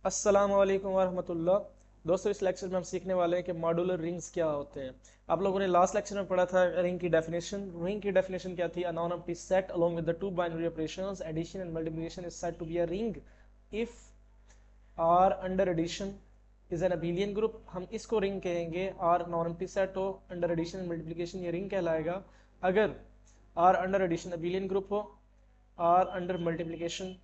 अस्सलामु अलैकुम वरहमतुल्लाह। दोस्तों, इस लेक्चर में हम सीखने वाले हैं कि मॉड्यूलर रिंग्स क्या होते हैं। आप लोगों ने लास्ट लेक्चर में पढ़ा था रिंग की डेफिनेशन। रिंग की डेफिनेशन क्या थी? A non empty set along with the two binary operations addition and multiplication is said to be a ring if R under addition is an abelian group. हम इसको ring कहेंगे। R non empty set हो, under addition and multiplication ये ring कहलाएगा। अगर R under addition abelian group हो, R under multiplication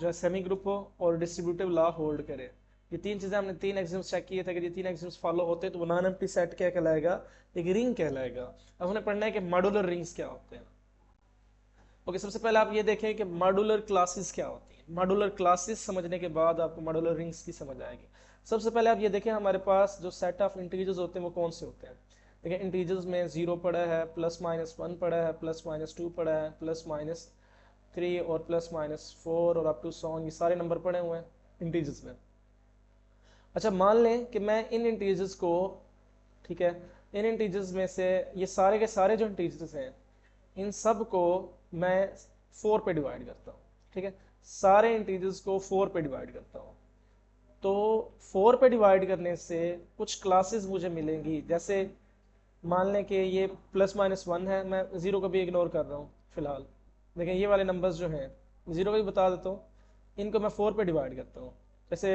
जो semi group हो और डिस्ट्रीब्यूटिव लॉ होल्ड करे। ये तीन चीजें हमने तीन एग्जाम्स चेक किए थे कि ये तीन एग्जाम्स फॉलो होते तो वो नॉन एम्प्टी सेट क्या कहलाएगा? एक रिंग कहलाएगा। अब हमने पढ़ना है कि मॉड्यूलर रिंग्स क्या होते हैं। ओके, सबसे पहले आप ये देखें कि मॉड्यूलर क्लासेस क्या होती हैं। मॉड्यूलर क्लासेस समझने के बाद आपको मॉड्यूलर रिंग्स की समझ आएगी। सबसे पहले आप ये देखें हमारे पास जो सेट ऑफ इंटीजर्स होते हैं वो कौन से होते हैं। देखिए, इंटीजर्स में जीरो पड़ा है, प्लस माइनस वन पड़ा है, प्लस माइनस टू पड़ा है, प्लस माइनस थ्री और प्लस माइनस फोर और अप टू सॉन, ये सारे नंबर पड़े हुए हैं इंटीजर्स में। अच्छा, मान लें कि मैं इन इंटीजर्स को, ठीक है, इन इंटीजर्स में से ये सारे के सारे जो इंटीजर्स हैं इन सब को मैं फोर पे डिवाइड करता हूँ। ठीक है, सारे इंटीजर्स को फोर पे डिवाइड करता हूँ। तो फोर पे डिवाइड करने से कुछ क्लासेस मुझे मिलेंगी। जैसे मान लें कि ये प्लस माइनस वन है, मैं जीरो को भी इग्नोर कर रहा हूँ फिलहाल। देखें, ये वाले नंबर्स जो हैं, जीरो को भी बता देता हूँ, इनको मैं फोर पे डिवाइड करता हूँ। जैसे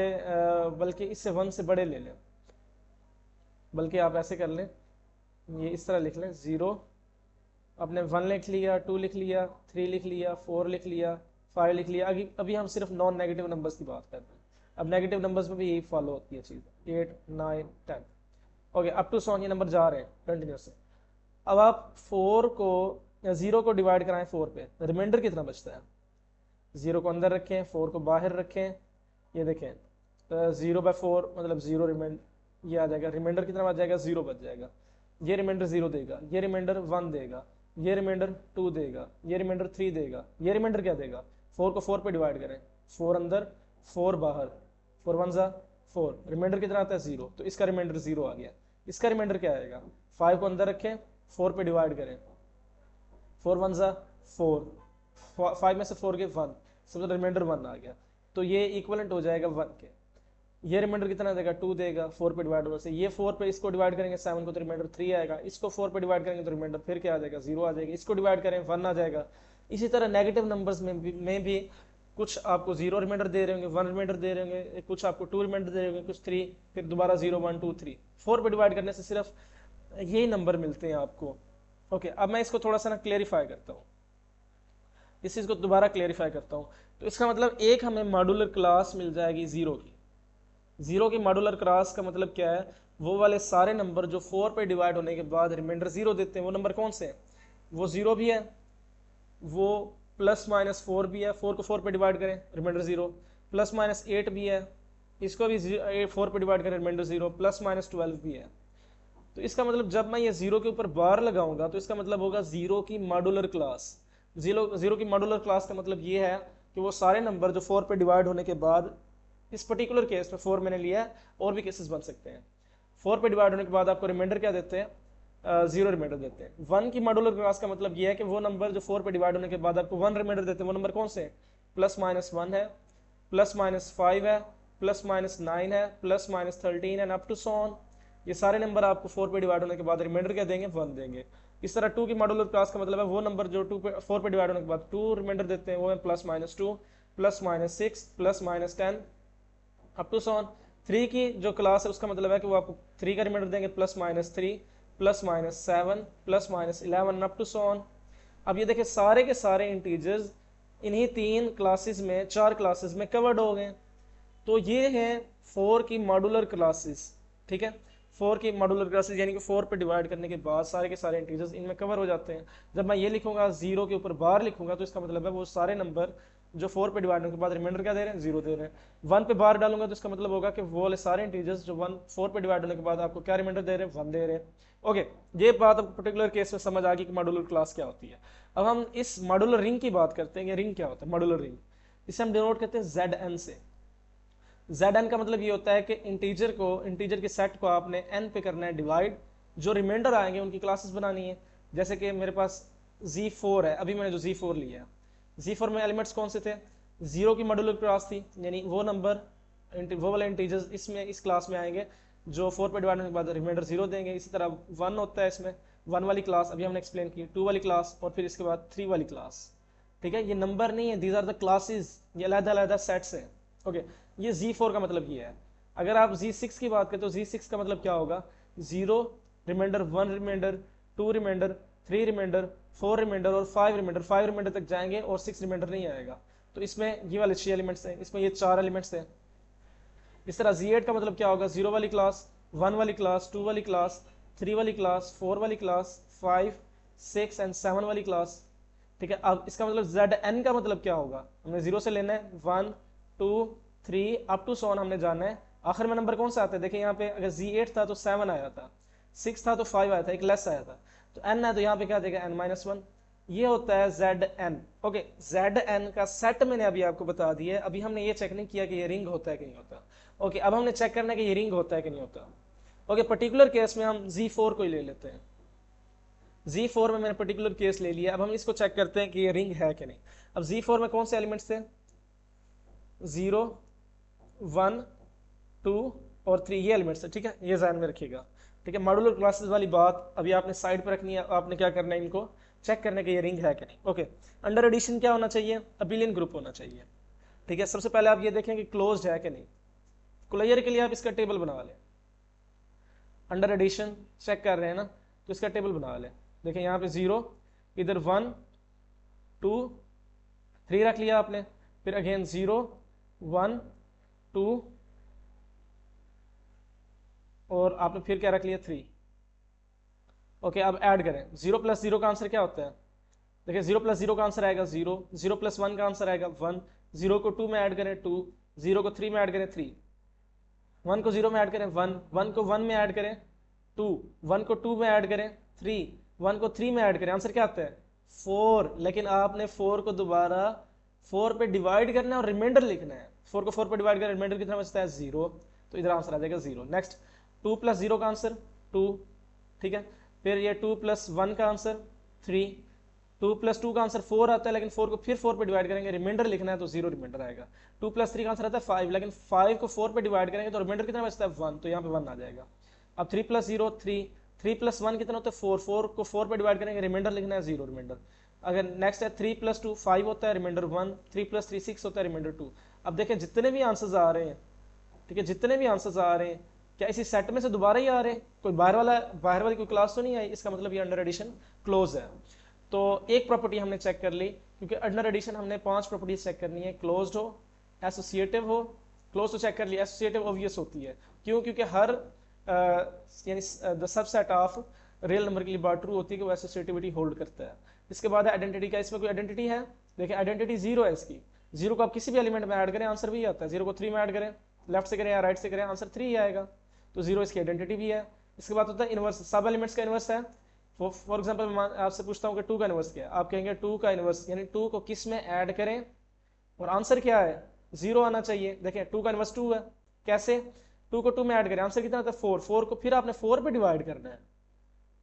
बल्कि इससे वन से बड़े ले लें, बल्कि आप ऐसे कर लें, ये इस तरह लिख लें, जीरो, आपने वन लिख लिया, टू लिख लिया, थ्री लिख लिया, फोर लिख लिया, फाइव लिख लिया। अभी अभी हम सिर्फ नॉन नेगेटिव नंबर्स की बात कर रहे हैं। अब नेगेटिव नंबर्स में भी यही फॉलो होती है चीज़, eight, nine, ten. Okay, up to सॉन ये नंबर जा रहे हैं कंटिन्यूस। अब आप फोर को या जीरो को डिवाइड कराएं फोर पे, रिमाइंडर कितना बचता है? जीरो को अंदर रखें, फोर को बाहर रखें, ये देखें, जीरो बाय फोर मतलब जीरो रिमाइंडर ये आ जाएगा। रिमाइंडर कितना बच जाएगा? जीरो बच जाएगा। ये रिमाइंडर जीरो देगा, ये रिमाइंडर वन देगा, ये रिमाइंडर टू देगा, ये रिमाइंडर थ्री देगा, ये रिमाइंडर क्या देगा? फोर को फोर पे डिवाइड करें, फोर अंदर, फोर बाहर, फोर वन जा फोर, रिमाइंडर कितना आता है? जीरो। तो इसका रिमाइंडर जीरो आ गया। इसका रिमाइंडर क्या आएगा? फाइव को अंदर रखें, फोर पे डिवाइड करें, फोर वन ज़ा फोर, फाइव में से फोर के वन, समझो रिमाइंडर वन आ गया। तो ये इक्वलेंट हो जाएगा वन के। ये रिमाइंडर कितना देगा? टू देगा, फोर पे डिवाइड होने से। ये फोर पे इसको डिवाइड करेंगे सेवन को तो रिमाइंडर थ्री आएगा। इसको फोर पे डिवाइड करेंगे तो रिमाइंडर फिर क्या आ जाएगा? जीरो आ जाएगा। इसको डिवाइड करें वन आ जाएगा। इसी तरह नेगेटिव नंबर्स में भी कुछ आपको जीरो रिमाइंडर दे रहे होंगे, वन रिमाइंडर दे रहे होंगे, कुछ आपको टू रिमाइंडर दे रहे होंगे, कुछ थ्री, फिर दोबारा zero one two three. Four पे डिवाइड करने से सिर्फ यही नंबर मिलते हैं आपको। ओके, अब मैं इसको थोड़ा सा ना क्लेरिफाई करता हूँ, इस चीज़ को दोबारा क्लेरिफाई करता हूँ। तो इसका मतलब एक हमें मॉड्यूलर क्लास मिल जाएगी जीरो की। जीरो की मॉड्यूलर क्लास का मतलब क्या है? वो वाले सारे नंबर जो फोर पे डिवाइड होने के बाद रिमाइंडर जीरो देते हैं, वो नंबर कौन से हैं? वो जीरो भी है, वो प्लस माइनस फोर भी है, फोर को फोर पे डिवाइड करें remainder zero, plus minus eight भी है, इसको भी फोर पे डिवाइड करें remainder zero, plus minus twelve भी है। तो इसका मतलब जब मैं ये जीरो के ऊपर बार लगाऊंगा तो इसका मतलब होगा जीरो की मॉड्यूलर क्लास। जीरो जीरो की मॉड्यूलर क्लास का मतलब ये है कि वो सारे नंबर जो फोर पे डिवाइड होने के बाद, इस पर्टिकुलर केस में फोर मैंने लिया है, और भी केसेस बन सकते हैं, फोर पे डिवाइड होने के बाद आपको रिमाइंडर क्या देते हैं? जीरो रिमाइंडर देते हैं। वन की मॉड्यूलर क्लास का मतलब ये है कि वो नंबर जो फोर पे डिवाइड होने के बाद आपको वन रिमाइंडर देते हैं, वो नंबर कौन से? प्लस माइनस वन है, प्लस माइनस फाइव है, प्लस माइनस नाइन है, plus minus thirteen and up to so on. ये सारे नंबर आपको फोर पे डिवाइड होने के बाद रिमाइंडर क्या देंगे? वन देंगे। इस तरह टू की मॉड्यूलर क्लास का मतलब है वो नंबर जो फोर पे डिवाइड होने के बाद टू रिमाइंडर देते हैं, वो है plus minus two, plus minus six, plus minus ten, up to so on. Three की जो क्लास है उसका मतलब है कि वो आपको थ्री का रिमाइंडर देंगे, plus minus three, plus minus seven, plus minus eleven, up to so on. अब ये देखिए सारे के सारे इंटीजर्स इन्हीं तीन क्लासेस में, चार क्लासेस में कवर्ड हो गए। तो ये है फोर की मॉड्यूलर क्लासेस। ठीक है, फोर की मॉड्यूलर क्लासेस यानी कि फोर पे डिवाइड करने के बाद सारे के सारे इंटीजर्स इनमें कवर हो जाते हैं। जब मैं ये लिखूंगा जीरो के ऊपर बार लिखूंगा तो इसका मतलब है वो सारे नंबर जो फोर पे डिवाइड होने के बाद रिमाइंडर क्या दे रहे हैं? जीरो दे रहे हैं। वन पे बार डालूंगा तो इसका मतलब होगा कि वो वाले सारे इंटीजर्स जो वन फोर पे डिवाइड होने के बाद आपको क्या रिमाइंडर दे रहे हैं? वन दे रहे हैं। ओके, ये बात आपको पर्टिकुलर केस में समझ आ गई कि मॉड्यूलर क्लास क्या होती है। अब हम इस मॉड्यूलर रिंग की बात करते हैं। रिंग क्या होता है? मॉड्यूलर रिंग, इसे हम डिनोट करते हैं जेड एन से। जेड एन का मतलब ये होता है कि इंटीजर के सेट को आपने एन पे करना है डिवाइड, जो रिमाइंडर आएंगे उनकी क्लासेस बनानी है। जैसे कि मेरे पास Z4 है, अभी मैंने जो Z4 लिया, Z4 में एलिमेंट्स कौन से थे? जीरो की मॉड्यूलर क्लास थी, यानी वो नंबर वो वाले इंटीजर्स इसमें इस क्लास में आएंगे जो 4 पे डिवाइड होने के बाद रिमाइंडर 0 देंगे। इसी तरह 1 होता है इसमें, 1 वाली क्लास अभी हमने एक्सप्लेन की, 2 वाली क्लास और फिर इसके बाद 3 वाली क्लास। ठीक है, ये नंबर नहीं है, दीज आर द क्लासेस, ये अलग-अलग सेट्स हैं। ओके, ये Z4 का मतलब ये है। अगर आप Z6 की बात करें तो Z6 का मतलब क्या होगा, 0 remainder, 1 remainder, 2 remainder, 3 remainder, 4 remainder और 5 रिमाइंडर, 5 रिमाइंडर तक जाएंगे और 6 रिमाइंडर नहीं आएगा। तो इसमें ये वाले 6 एलिमेंट्स हैं, इसमें ये 4 एलिमेंट्स हैं। इस तरह Z8 का मतलब क्या होगा, 0 वाली क्लास, 1 वाली क्लास, 2 वाली क्लास, 3 वाली क्लास, 4 वाली क्लास, 5, 6 एंड 7 वाली क्लास। ठीक है, अब इसका मतलब Zn का मतलब क्या होगा, हमने 0 से लेना है, 1 2 3 अप टू 7 हमने जाना है। आखिर में नंबर कौन सा आता है, देखिए यहाँ पे अगर Z8 था तो 7 आया था, 6 था तो 5 आया था, एक लेस आया था, तो n है तो यहाँ पे क्या देगा n-1। ये होता है Zn। ओके, Zn का सेट मैंने अभी आपको बता दिया है। अभी हमने ये चेक नहीं किया कि ये रिंग होता है कि नहीं होता। ओके, अब हमने चेक करना है कि ये रिंग होता है कि नहीं होता। ओके, पर्टिकुलर केस में हम Z4 को ही ले लेते हैं। Z4 में मैंने पर्टिकुलर केस ले लिया, अब हम इसको चेक करते हैं कि ये रिंग है कि नहीं। अब Z4 में कौन से एलिमेंट्स थे, 0 1 2 और 3, ये एलिमेंट्स है। ठीक है, ये ध्यान में रखिएगा। ठीक है, मॉड्यूलर क्लासेस वाली बात अभी आपने साइड पर रखनी है, आपने क्या करना है, इनको चेक करने के ये रिंग है कि नहीं। ओके, अंडर एडिशन क्या होना चाहिए, अबिलियन ग्रुप होना चाहिए। ठीक है, सबसे पहले आप ये देखें कि क्लोज्ड है कि नहीं। क्लोजर के लिए आप इसका टेबल बना लें, अंडर एडिशन चेक कर रहे हैं ना, तो इसका टेबल बना लें। देखें यहाँ पे 0, इधर 1 2 3 रख लिया आपने, फिर अगेन 0 1 2 और आपने फिर क्या रख लिया, 3। ओके, अब ऐड करें, 0 प्लस 0 का आंसर क्या होता है, देखिए 0 प्लस 0 का आंसर आएगा 0, 0 प्लस 1 का आंसर आएगा 1, 0 को 2 में ऐड करें 2, 0 को 3 में ऐड करें 3, 1 को 0 में ऐड करें 1, 1 को 1 में ऐड करें 2, 1 को 2 में ऐड करें 3, 1 को 3 में ऐड करें, आंसर क्या आता है 4। लेकिन आपने 4 को दोबारा 4 पे डिवाइड करना है और रिमाइंडर लिखना है। 4 को 4 पे डिवाइड करें, रिमाइंडर कितना बचता है 0, तो इधर आंसर आ जाएगा 0। नेक्स्ट, 2 प्लस 0 का आंसर 2। ठीक है, फिर ये 2 प्लस 1 का आंसर 3, 2 प्लस 2 का आंसर 4 आता है, लेकिन 4 को फिर 4 पे डिवाइड करेंगे, रिमाइंडर लिखना है तो 0 रिमाइंडर आएगा। 2 प्लस 3 का आंसर आता है 5, लेकिन 5 को 4 पे डिवाइड करेंगे तो रिमाइंडर कितना बचता है 1, तो यहाँ पे 1 आ जाएगा। अब 3 प्लस 0 3, 3 प्लस 1 कितना होता है 4, 4 को 4 पे डिवाइड करेंगे, रिमाइंडर लिखना है 0 रिमाइंडर। अगर नेक्स्ट है 3 प्लस 2 5 होता है, रिमाइंडर 1, 3 प्लस 3 6 होता है, रिमाइंडर 2। अब देखें जितने भी आंसर्स आ रहे हैं, ठीक है, जितने भी आंसर्स आ रहे हैं क्या इसी सेट में से दोबारा ही आ रहे हैं, कोई बाहर वाली कोई क्लास तो नहीं आई, इसका मतलब ये अंडर एडिशन क्लोज है। तो एक प्रॉपर्टी हमने चेक कर ली, क्योंकि अंडर एडिशन हमने 5 प्रॉपर्टीज चेक करनी है, क्लोज्ड हो, एसोसिएटिव हो, क्लोज तो चेक कर लिया, एसोसिएटिव ऑब्वियस होती है, क्यों, क्योंकि हर यानी the subset of real number के लिए बात ट्रू होती है कि वो एसोसिएटिविटी होल्ड करता है। इसके बाद है आइडेंटिटी का, इसमें कोई आइडेंटिटी है, देखिए आइडेंटिटी 0 है इसकी, 0 को आप किसी भी एलिमेंट में ऐड करें आंसर भी आता है, 0 को 3 में ऐड करें, लेफ्ट से करें या राइट से करें आंसर 3 ही आएगा, तो 0 इसकी आइडेंटिटी भी है। इसके बाद होता है इनवर्स, सब एलिमेंट्स का इनवर्स है। फॉर एग्जांपल मैं आपसे पूछता हूँ कि 2 का इनवर्स क्या है, आप कहेंगे 2 का इनवर्स यानी 2 को किस में ऐड करें और आंसर क्या है 0 आना चाहिए। देखें 2 का इनवर्स 2 है, कैसे, 2 को 2 में ऐड करें, आंसर कितना आता है 4, 4 को फिर आपने 4 पे डिवाइड करना है,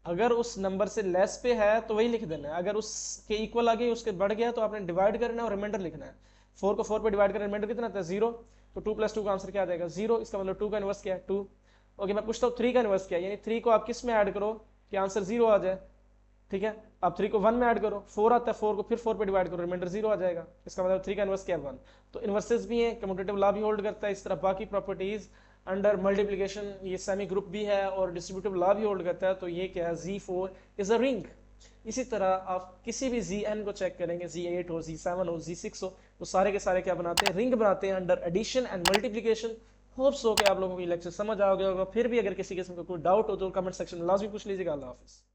अगर उस नंबर से लेस पे है तो वही लिख देना है, अगर उसके इक्वल आ गई उसके बढ़ गया तो आपने डिवाइड करना है और रिमाइंडर लिखना है। 4 को 4 पे डिवाइड करें, रिमाइंडर कितना आता है 0, तो 2 प्लस 2 का आंसर क्या आ जाएगा 0, इसका मतलब 2 का इनवर्स क्या है 2। ओके, मैं पूछता हूँ 3 का इनवर्स क्या है, यानी 3 को आप किस में ऐड करो कि आंसर 0 आ जाए। ठीक है, आप 3 को 1 में ऐड करो, 4 आता है, 4 को फिर 4 पे डिवाइड करो, रिमाइंडर 0 आ जाएगा, इसका मतलब 3 का इनवर्स क्या है 1। तो इनवर्सेस भी हैं, कम्यूटेटिव लॉ भी होल्ड करता है, इस तरह बाकी प्रॉपर्टीज अंडर मल्टीप्लिकेशन ये सेमी ग्रुप भी है और डिस्ट्रीब्यूटिव लॉ भी होल्ड करता है। तो ये क्या है Z4 इज अ रिंग। इसी तरह आप किसी भी Zn को चेक करेंगे, Z8 हो, Z7 हो, Z6 हो, तो सारे के सारे क्या बनाते हैं, रिंग बनाते हैं under addition and multiplication. Hopes हो कि आप लोगों को ये लेक्चर समझ आ गया होगा। फिर भी अगर किसी किस्म का कोई डाउट हो तो कमेंट सेक्शन में लाजमी पूछ लीजिएगा। अल्लाह हाफिज़।